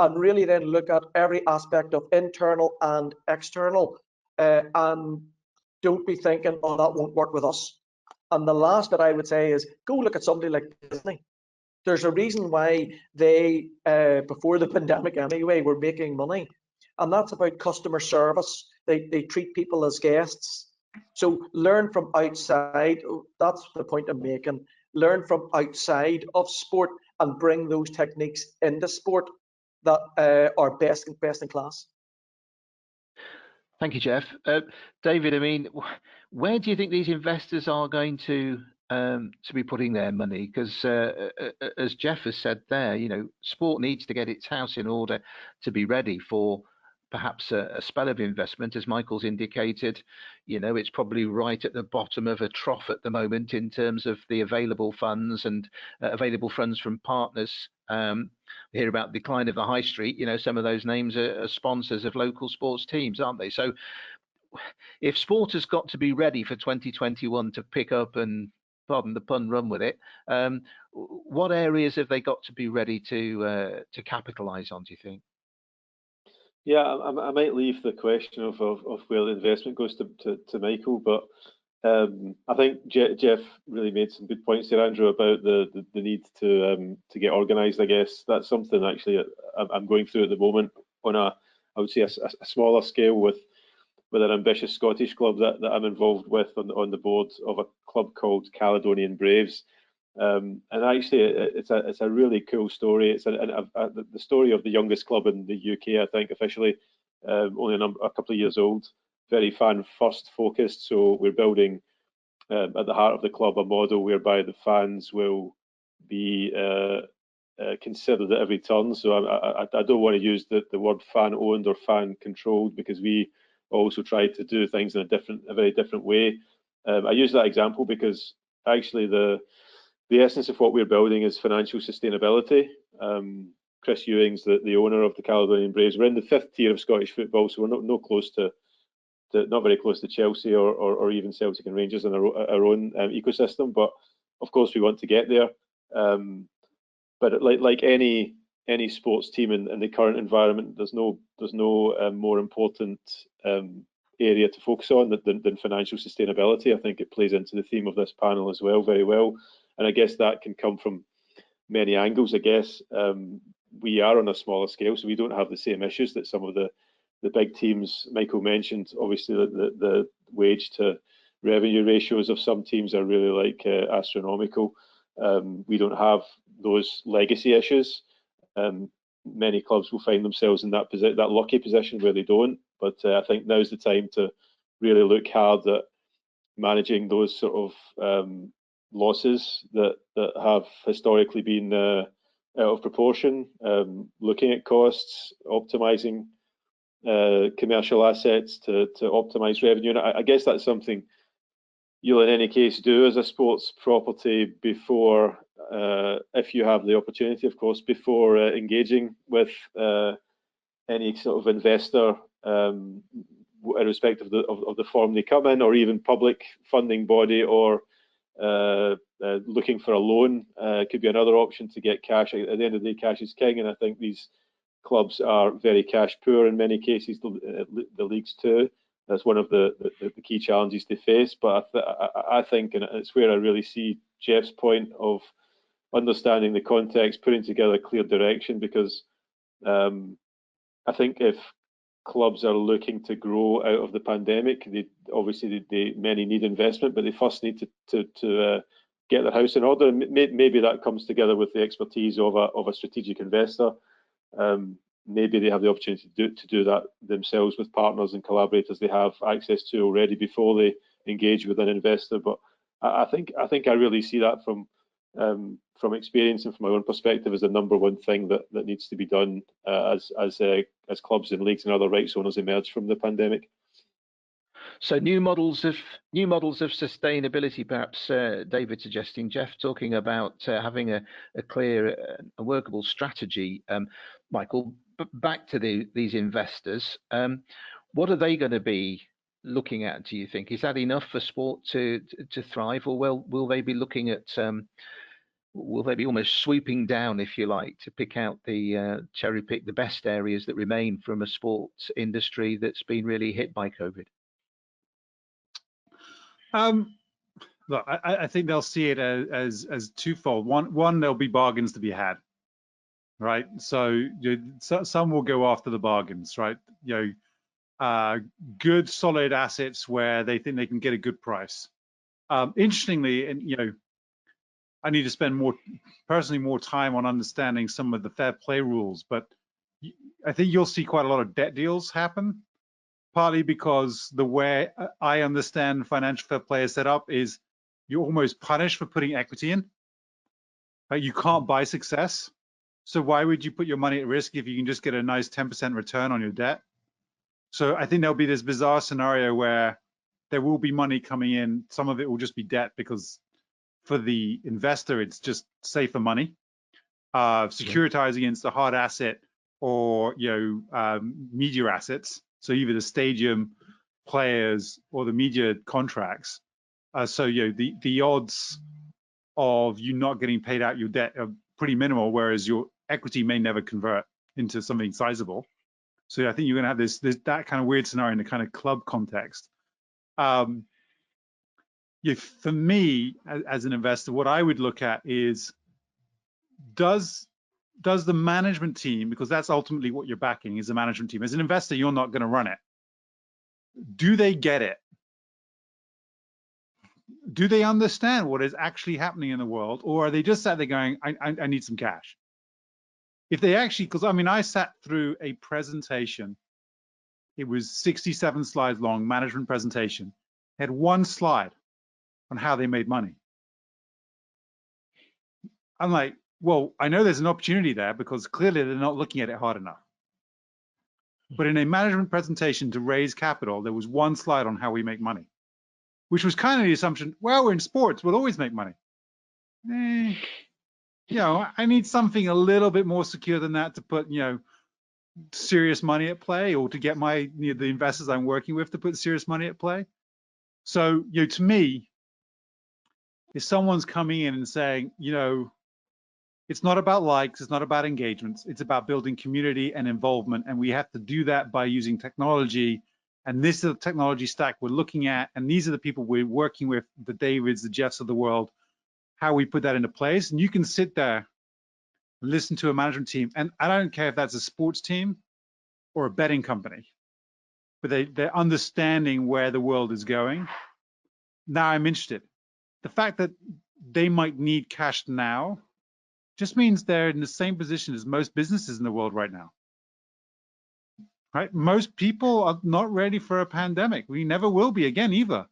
and really then look at every aspect of internal and external, and don't be thinking, oh, that won't work with us. And the last that I would say is go look at somebody like Disney. There's a reason why they, before the pandemic anyway, were making money. And that's about customer service. They treat people as guests. So learn from outside. That's the point I'm making. Learn from outside of sport and bring those techniques into sport that are best in class. Thank you, Geoff. David, I mean, where do you think these investors are going to be putting their money? Because as Geoff has said there, you know, sport needs to get its house in order to be ready for perhaps a spell of investment. As Michael's indicated, you know, it's probably right at the bottom of a trough at the moment in terms of the available funds and available funds from partners. We hear about the decline of the high street. You know, some of those names are sponsors of local sports teams, aren't they? So if sport has got to be ready for 2021 to pick up and, pardon the pun, run with it, what areas have they got to be ready to capitalise on, do you think? Yeah, I might leave the question of where the investment goes to Michael, but I think Geoff really made some good points there, Andrew, about the need to get organised. I guess that's something actually I'm going through at the moment on I would say a smaller scale with an ambitious Scottish club that I'm involved with on the board of a club called Caledonian Braves. And actually, it's a really cool story. It's the story of the youngest club in the UK, I think, officially, only a couple of years old. Very fan first focused. So we're building at the heart of the club a model whereby the fans will be considered at every turn. So I don't want to use the word fan owned or fan controlled, because we also try to do things in a very different way. I use that example because actually the essence of what we're building is financial sustainability. Chris Ewing's the owner of the Caledonian Braves. We're in the 5th tier of Scottish football, so we're not very close to Chelsea or even Celtic and Rangers in our own ecosystem. But of course, we want to get there. But like any sports team in the current environment, there's no more important area to focus on than financial sustainability. I think it plays into the theme of this panel as well, very well. And I guess that can come from many angles. I guess we are on a smaller scale, so we don't have the same issues that some of the big teams. Michael mentioned, obviously, the wage to revenue ratios of some teams are really astronomical. We don't have those legacy issues. Many clubs will find themselves in that lucky position where they don't. But I think now's the time to really look hard at managing those sort of losses that have historically been out of proportion, looking at costs, optimizing commercial assets to optimize revenue. And I guess that's something you'll in any case do as a sports property before, if you have the opportunity, of course, before engaging with any sort of investor, irrespective of the form they come in, or even public funding body, or looking for a loan. Could be another option to get cash. At the end of the day, cash is king, and I think these clubs are very cash poor in many cases, the leagues too. That's one of the key challenges they face. But I think, and it's where I really see Geoff's point of understanding the context, putting together a clear direction, because I think if clubs are looking to grow out of the pandemic, many need investment, but they first need to get their house in order. Maybe that comes together with the expertise of a strategic investor. Maybe they have the opportunity to do that themselves with partners and collaborators they have access to already before they engage with an investor. But I think I really see that from experience and from my own perspective as the number one thing that needs to be done as clubs and leagues and other rights owners emerge from the pandemic. So new models of sustainability, perhaps David suggesting, Geoff talking about having a clear, a workable strategy. Michael, back to these investors. What are they going to be looking at, do you think? Is that enough for sport to thrive, or will they be looking at will they be almost swooping down, if you like, to pick out cherry pick the best areas that remain from a sports industry that's been really hit by COVID? Look, I think they'll see it as twofold. One, there'll be bargains to be had, right? So some will go after the bargains, right? Good, solid assets where they think they can get a good price. Interestingly, and I need to spend more time on understanding some of the fair play rules, but I think you'll see quite a lot of debt deals happen, partly because the way I understand financial fair play is set up is you're almost punished for putting equity in. Right? You can't buy success. So why would you put your money at risk if you can just get a nice 10% return on your debt? So I think there'll be this bizarre scenario where there will be money coming in. Some of it will just be debt because for the investor, it's just safer money. Securitized against a hard asset or media assets. So either the stadium, players, or the media contracts. So the odds of you not getting paid out your debt are pretty minimal, whereas your equity may never convert into something sizable. So I think you're going to have that kind of weird scenario in the kind of club context. For me, as an investor, what I would look at is does the management team, because that's ultimately what you're backing is the management team. As an investor, you're not going to run it. Do they get it? do they understand what is actually happening in the world, or are they just sat there going, I need some cash? If they actually, because I mean, I sat through a presentation. It was 67 slides long, management presentation. It had one slide on how they made money. I'm like, well, I know there's an opportunity there because clearly they're not looking at it hard enough. But in a management presentation to raise capital, there was one slide on how we make money, which was kind of the assumption, well, we're in sports, we'll always make money. You know, I need something a little bit more secure than that to put, you know, serious money at play, or to get my, you know, the investors I'm working with to put serious money at play. So, you know, to me, if someone's coming in and saying, you know, it's not about likes, it's not about engagements, it's about building community and involvement, and we have to do that by using technology, and this is the technology stack we're looking at, and these are the people we're working with, the Davids, the Jeffs of the world, how we put that into place. And you can sit there and listen to a management team, and I don't care if that's a sports team or a betting company, but they're understanding where the world is going. Now I'm interested. The fact that they might need cash now just means they're in the same position as most businesses in the world right now. Right? Most people are not ready for a pandemic. We never will be again either,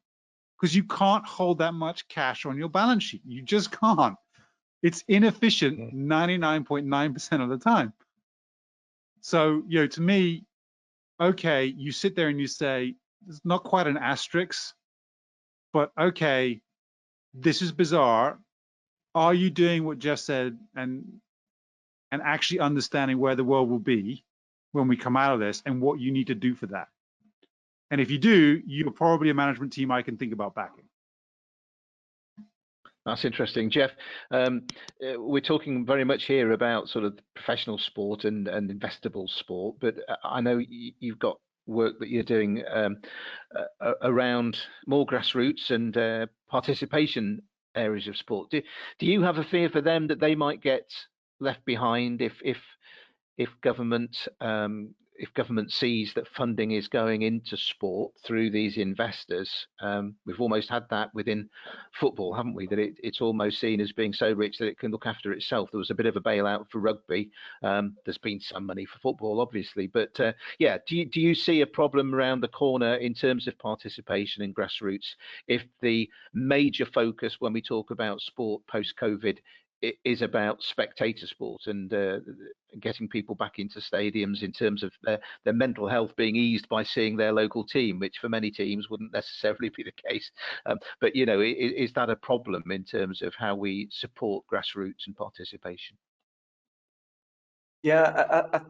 because you can't hold that much cash on your balance sheet. You just can't. It's inefficient 99.9% of the time. So, you know, to me, okay, you sit there and you say, it's not quite an asterisk, but okay, this is bizarre. Are you doing what Jeff said and actually understanding where the world will be when we come out of this and what you need to do for that? And if you do, you're probably a management team I can think about backing. That's interesting, Geoff. We're talking very much here about sort of professional sport and investable sport, but I know you've got work that you're doing around more grassroots and participation areas of sport. Do you have a fear for them that they might get left behind if government sees that funding is going into sport through these investors? We've almost had that within football, haven't we? That it's almost seen as being so rich that it can look after itself. There was a bit of a bailout for rugby. There's been some money for football, obviously, but yeah, do you see a problem around the corner in terms of participation in grassroots if the major focus when we talk about sport post-COVID is about spectator sport and getting people back into stadiums in terms of their mental health being eased by seeing their local team, which for many teams wouldn't necessarily be the case. But, you know, is that a problem in terms of how we support grassroots and participation? Yeah,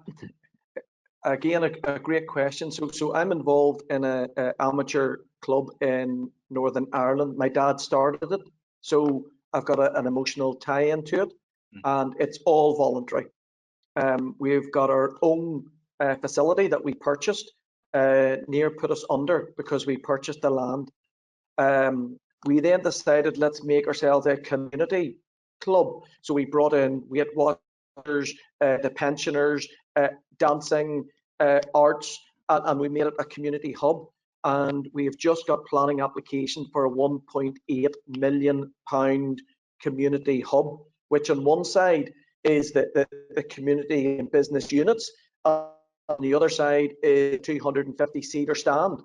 again, a great question. So I'm involved in an amateur club in Northern Ireland. My dad started it, so I've got an emotional tie into it, and it's all voluntary. We've got our own facility that we purchased. Near put us under because we purchased the land. We then decided, let's make ourselves a community club. So we brought in, we had watchers, the pensioners, dancing, arts, and we made it a community hub. And we have just got planning application for a £1.8 million community hub, which on one side is the community and business units, and on the other side is 250-seater stand.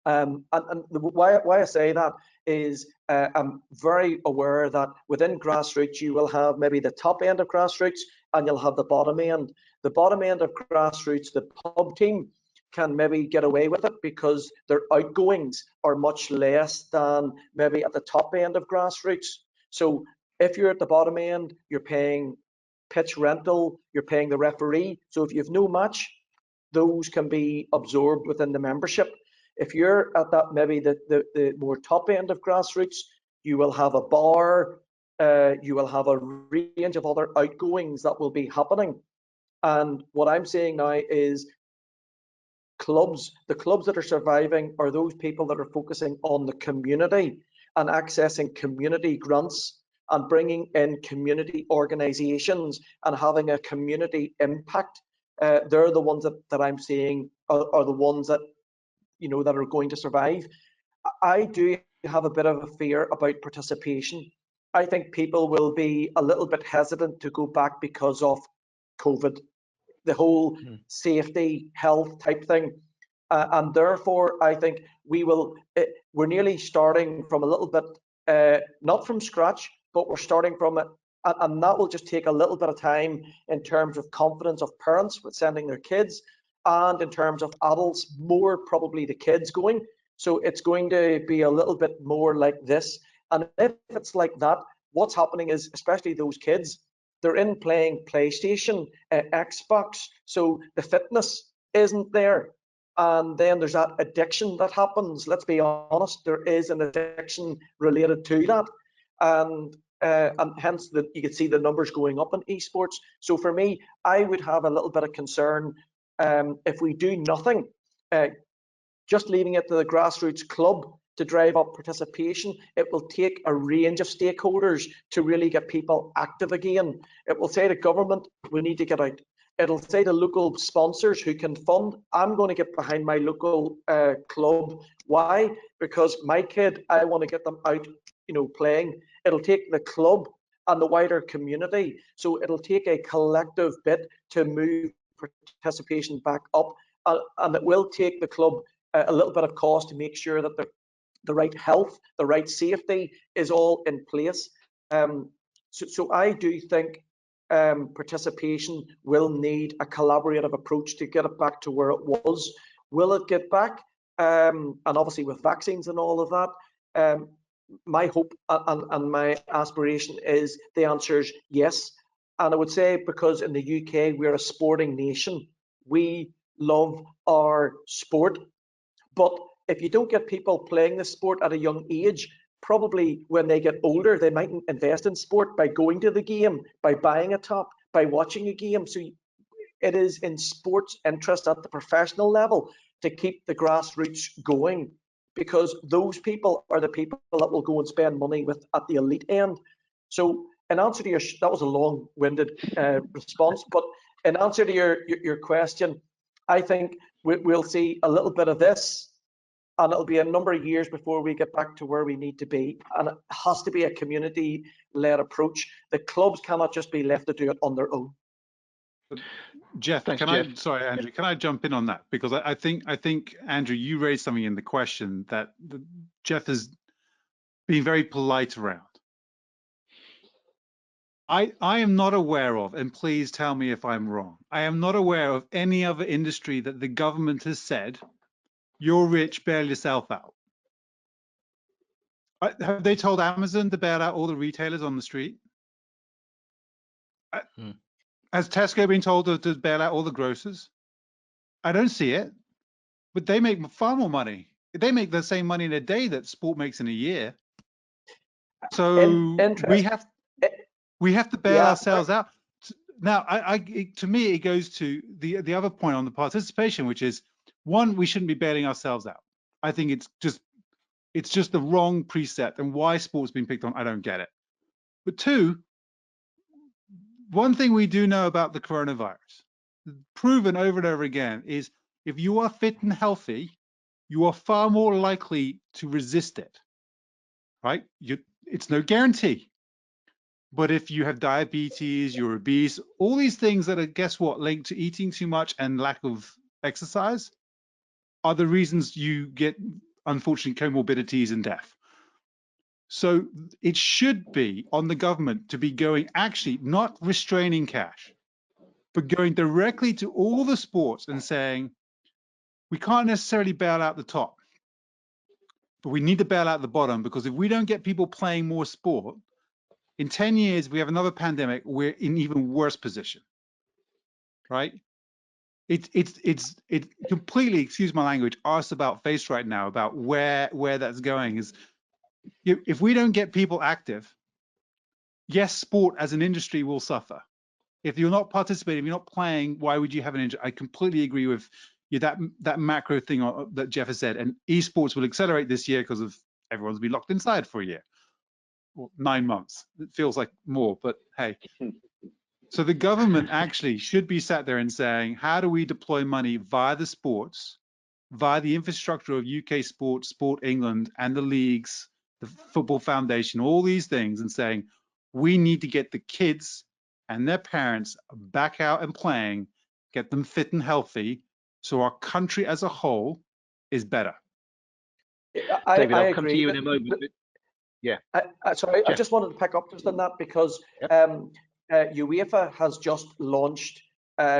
And why I say that is I'm very aware that within grassroots you will have maybe the top end of grassroots and you'll have the bottom end. The bottom end of grassroots, the pub team, can maybe get away with it because their outgoings are much less than maybe at the top end of grassroots. So if you're at the bottom end, you're paying pitch rental, you're paying the referee. So if you have no match, those can be absorbed within the membership. If you're at that maybe the more top end of grassroots, you will have a bar, you will have a range of other outgoings that will be happening. And what I'm saying now is the clubs that are surviving are those people that are focusing on the community and accessing community grants and bringing in community organizations and having a community impact. They're the ones that I'm seeing are the ones that, you know, that are going to survive. I do have a bit of a fear about participation. I think people will be a little bit hesitant to go back because of COVID, the whole safety, health type thing. And therefore, I think we're nearly starting from a little bit, not from scratch, but we're starting from it. And that will just take a little bit of time in terms of confidence of parents with sending their kids, and in terms of adults, more probably the kids going. So it's going to be a little bit more like this. And if it's like that, what's happening is, especially those kids, they're in playing PlayStation, Xbox, so the fitness isn't there. And then there's that addiction that happens. Let's be honest, there is an addiction related to that. And hence you can see the numbers going up in esports. So for me, I would have a little bit of concern if we do nothing, just leaving it to the grassroots club to drive up participation. It will take a range of stakeholders to really get people active again. It will say to government, we need to get out. It'll say to local sponsors who can fund, I'm going to get behind my local club. Why? Because my kid, I want to get them out, playing. It'll take the club and the wider community. So it'll take a collective bit to move participation back up, and it will take the club a little bit of cost to make sure that the right health, the right safety is all in place. So I do think participation will need a collaborative approach to get it back to where it was. Will it get back? And obviously with vaccines and all of that, my hope and my aspiration is the answer is yes. And I would say, because in the UK, we're a sporting nation, we love our sport. But if you don't get people playing the sport at a young age, probably when they get older, they mightn't invest in sport by going to the game, by buying a top, by watching a game. So it is in sports interest at the professional level to keep the grassroots going, because those people are the people that will go and spend money with at the elite end. So in answer to that was a long-winded response, but in answer to your question, I think we'll see a little bit of this, and it'll be a number of years before we get back to where we need to be. And it has to be a community-led approach. The clubs cannot just be left to do it on their own. Jeff, Thanks, Jeff. Sorry, Andrew, can I jump in on that? Because I think Andrew, you raised something in the question that Jeff has been very polite around. I am not aware of, and please tell me if I'm wrong, I am not aware of any other industry that the government has said, you're rich, bail yourself out. Have they told Amazon to bail out all the retailers on the street? Has Tesco been told to bail out all the grocers? I don't see it, but they make far more money. They make the same money in a day that sport makes in a year. So we have to bail ourselves out. Now, to me, it goes to the other point on the participation, which is, one, we shouldn't be bailing ourselves out. I think it's just the wrong precept, and why sport's been picked on, I don't get it. But two, one thing we do know about the coronavirus, proven over and over again, is if you are fit and healthy, you are far more likely to resist it, right? It's no guarantee. But if you have diabetes, you're obese, all these things that are, guess what, linked to eating too much and lack of exercise are the reasons you get, unfortunately, comorbidities and death. So it should be on the government to be going, actually not restraining cash, but going directly to all the sports and saying, we can't necessarily bail out the top, but we need to bail out the bottom, because if we don't get people playing more sport, in 10 years, we have another pandemic, we're in even worse position, right? It's completely, excuse my language, arse about face right now about where that's going. Is if we don't get people active, yes, sport as an industry will suffer. If you're not participating, if you're not playing, why would you have an industry? I completely agree with you, that macro thing that Geoff has said, and esports will accelerate this year because of everyone's been locked inside for a year. Well, 9 months. It feels like more, but hey. So the government actually should be sat there and saying, how do we deploy money via the sports via the infrastructure of UK Sport, Sport England, and the leagues, the Football Foundation, all these things, and saying, we need to get the kids and their parents back out and playing, get them fit and healthy, so our country as a whole is better. David, I'll I come to agree. you in a moment. Yeah. Sorry, Geoff. I just wanted to pick up just on that because Yep. UEFA has just launched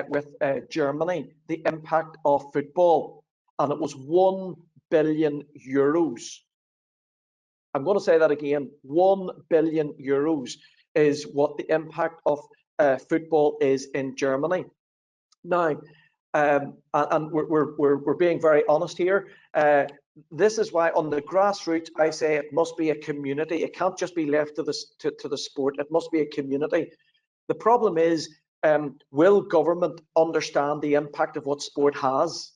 with Germany the impact of football, and it was €1 billion. I'm going to say that again. €1 billion is what the impact of football is in Germany. Now, and we're being very honest here. This is why on the grassroots, I say it must be a community. It can't just be left to the sport. It must be a community. The problem is, will government understand the impact of what sport has?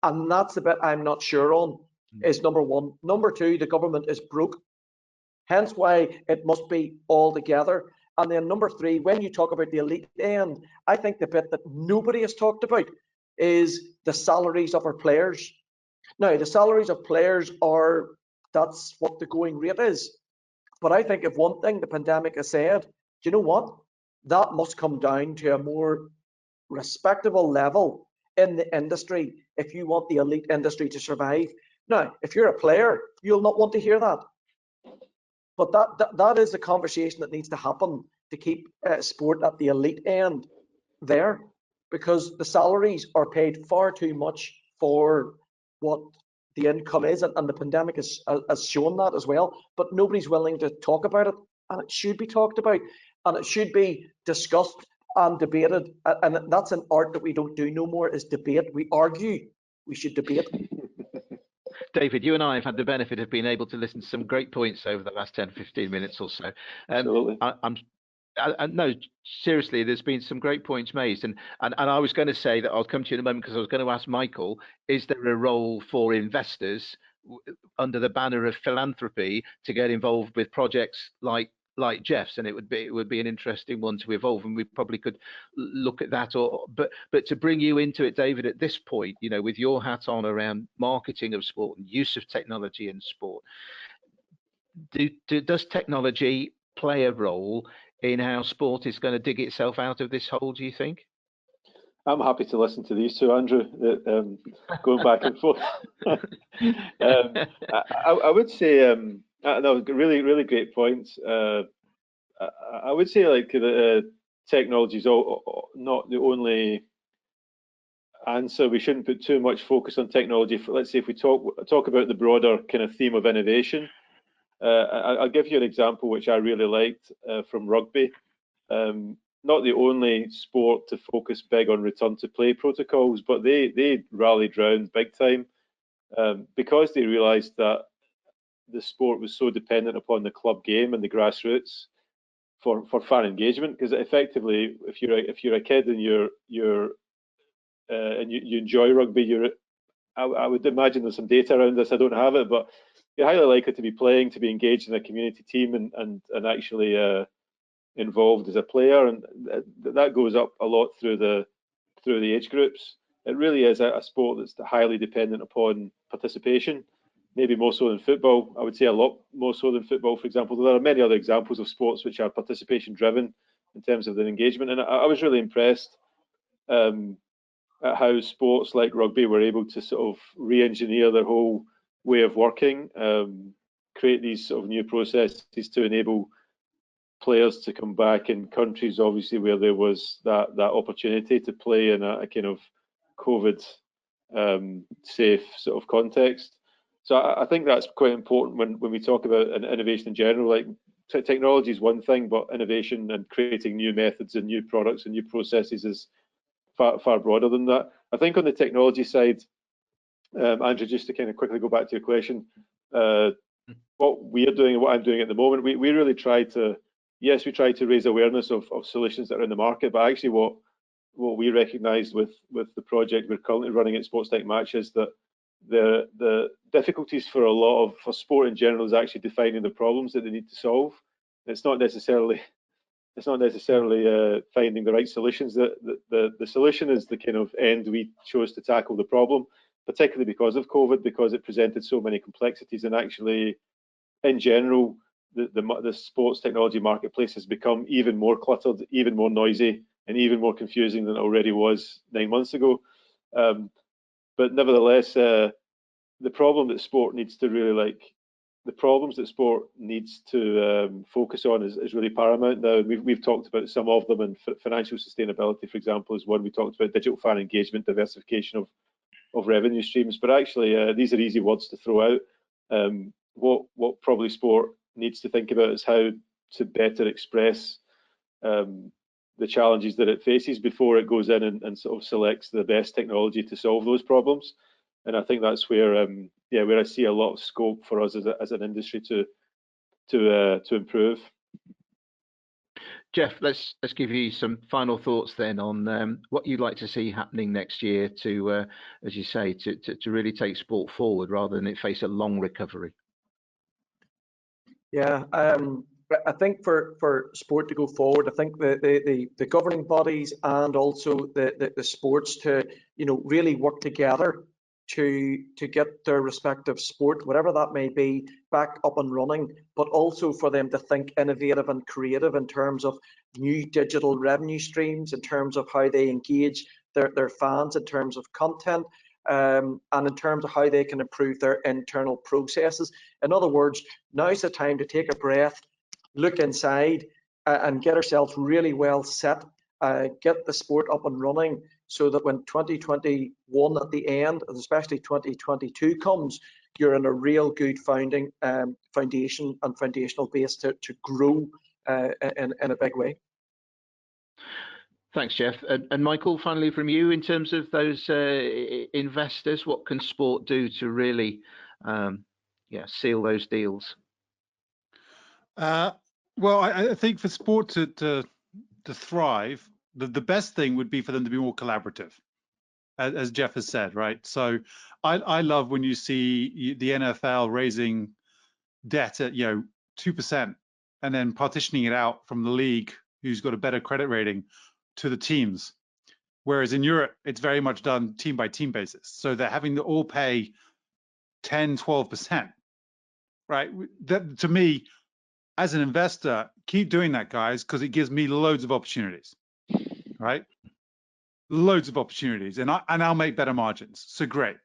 And that's the bit I'm not sure on, is number one. Number two, the government is broke. Hence why it must be all together. And then number three, when you talk about the elite end, I think the bit that nobody has talked about is the salaries of our players. Now, the salaries of players that's what the going rate is. But I think if one thing the pandemic has said, do you know what? That must come down to a more respectable level in the industry if you want the elite industry to survive. Now, if you're a player, you'll not want to hear that. But that is the conversation that needs to happen to keep sport at the elite end there, because the salaries are paid far too much for what the income is, and the pandemic has shown that as well. But nobody's willing to talk about it, and it should be talked about, and it should be discussed and debated. And that's an art that we don't do no more, is debate. We argue. We should debate. David, you and I have had the benefit of being able to listen to some great points over the last 10, 15 minutes or so. Absolutely. No, seriously, there's been some great points made. And I was going to say that I'll come to you in a moment, because I was going to ask Michael, is there a role for investors under the banner of philanthropy to get involved with projects like Geoff's? And it would be an interesting one to evolve, and we probably could look at that. But to bring you into it, David, at this point, with your hat on around marketing of sport and use of technology in sport, does technology play a role in how sport is going to dig itself out of this hole, do you think? I'm happy to listen to these two, Andrew, going back and forth. I would say, no, really great points. I would say, like, technology is not the only answer. We shouldn't put too much focus on technology. Let's say if we talk about the broader kind of theme of innovation. I'll give you an example which I really liked from rugby. Not the only sport to focus big on return to play protocols, but they rallied round big time because they realised that the sport was so dependent upon the club game and the grassroots for fan engagement. Because effectively, if you're a kid and you enjoy rugby, I would imagine there's some data around this. I don't have it, but you're highly likely to be playing, to be engaged in a community team, and actually involved as a player, and that goes up a lot through the age groups. It really is a sport that's highly dependent upon participation, maybe more so than football. I would say a lot more so than football, for example. There are many other examples of sports which are participation driven in terms of their engagement, and I was really impressed at how sports like rugby were able to sort of re-engineer their whole way of working, create these sort of new processes to enable players to come back in countries, obviously, where there was that opportunity to play in a kind of COVID safe sort of context. So I think that's quite important when we talk about innovation in general. Like, technology is one thing, but innovation and creating new methods and new products and new processes is far broader than that. I think on the technology side, Andrew, just to kind of quickly go back to your question, what we are doing and what I'm doing at the moment, we really try to, yes, we try to raise awareness of solutions that are in the market, but actually what we recognised with the project we're currently running at SportTech Match is that the difficulties for sport in general is actually defining the problems that they need to solve. It's not necessarily finding the right solutions. The solution is the kind of end we chose to tackle the problem. particularly because of COVID, because it presented so many complexities. And actually, in general, the sports technology marketplace has become even more cluttered, even more noisy, and even more confusing than it already was 9 months ago. But nevertheless, the problem that sport needs to really focus on is really paramount now. We've talked about some of them, and financial sustainability, for example, is one. We talked about digital fan engagement, diversification of revenue streams. But actually, these are easy words to throw out. What probably sport needs to think about is how to better express the challenges that it faces before it goes in and sort of selects the best technology to solve those problems. And I think that's where I see a lot of scope for us as an industry to improve. Geoff, let's give you some final thoughts then on what you'd like to see happening next year to, as you say, to really take sport forward rather than it face a long recovery. Yeah, I think for sport to go forward, I think the governing bodies and also the sports to really work together to get their respective sport, whatever that may be, back up and running, but also for them to think innovative and creative in terms of new digital revenue streams, in terms of how they engage their fans, in terms of content, and in terms of how they can improve their internal processes. In other words, now's the time to take a breath, look inside, and get ourselves really well set, get the sport up and running, so that when 2021 at the end, and especially 2022 comes, you're in a real good foundation and foundational base to grow in a big way. Thanks, Geoff. And Michael, finally from you, in terms of those investors, what can sport do to really seal those deals? Well, I think for sport to thrive, the best thing would be for them to be more collaborative, as Geoff has said, right? So I love when you see the NFL raising debt at 2% and then partitioning it out from the league, who's got a better credit rating, to the teams. Whereas in Europe, it's very much done team by team basis. So they're having to all pay 10, 12%, right? That, to me, as an investor, keep doing that, guys, because it gives me loads of opportunities, right? Loads of opportunities, and I'll make better margins. So great.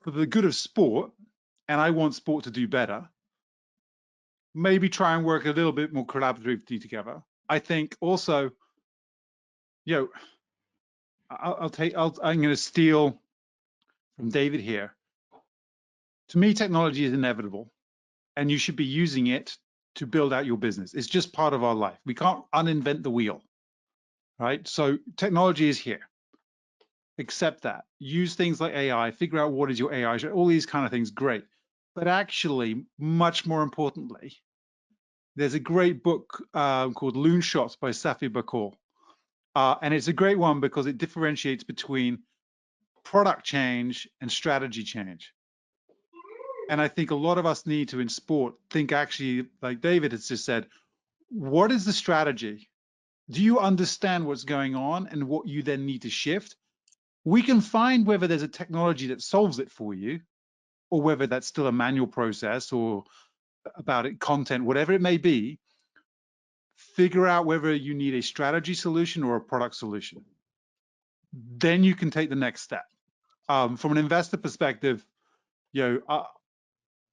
For the good of sport, and I want sport to do better, maybe try and work a little bit more collaboratively together. I think also, I'm going to steal from David here. To me, technology is inevitable, and you should be using it to build out your business. It's just part of our life. We can't uninvent the wheel, right? So technology is here. Accept that. Use things like AI, figure out what is your AI, all these kind of things, great. But actually, much more importantly, there's a great book called Loon Shots by Safi Bakor. And it's a great one because it differentiates between product change and strategy change. And I think a lot of us need to, in sport, think actually, like David has just said, what is the strategy? Do you understand what's going on and what you then need to shift? We can find whether there's a technology that solves it for you, or whether that's still a manual process or about it, content, whatever it may be. Figure out whether you need a strategy solution or a product solution. Then you can take the next step. From an investor perspective,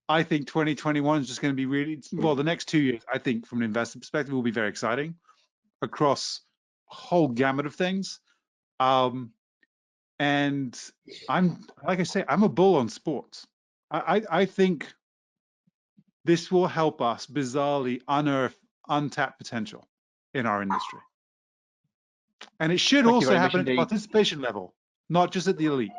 I think 2021 is just going to be really, well, the next 2 years, I think from an investor perspective, will be very exciting across a whole gamut of things. And like I say, I'm a bull on sports. I think this will help us bizarrely unearth untapped potential in our industry. And it should also happen at the participation level, not just at the elite.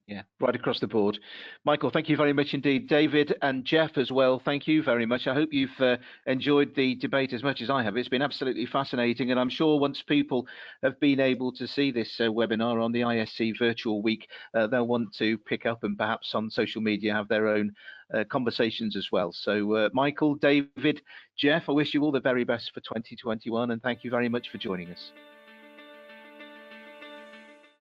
Yeah, right across the board. Michael, thank you very much indeed. David and Geoff as well, thank you very much. I hope you've enjoyed the debate as much as I have. It's been absolutely fascinating, and I'm sure once people have been able to see this webinar on the ISC Virtual Week, they'll want to pick up and perhaps on social media have their own conversations as well. So Michael, David, Geoff, I wish you all the very best for 2021, and thank you very much for joining us.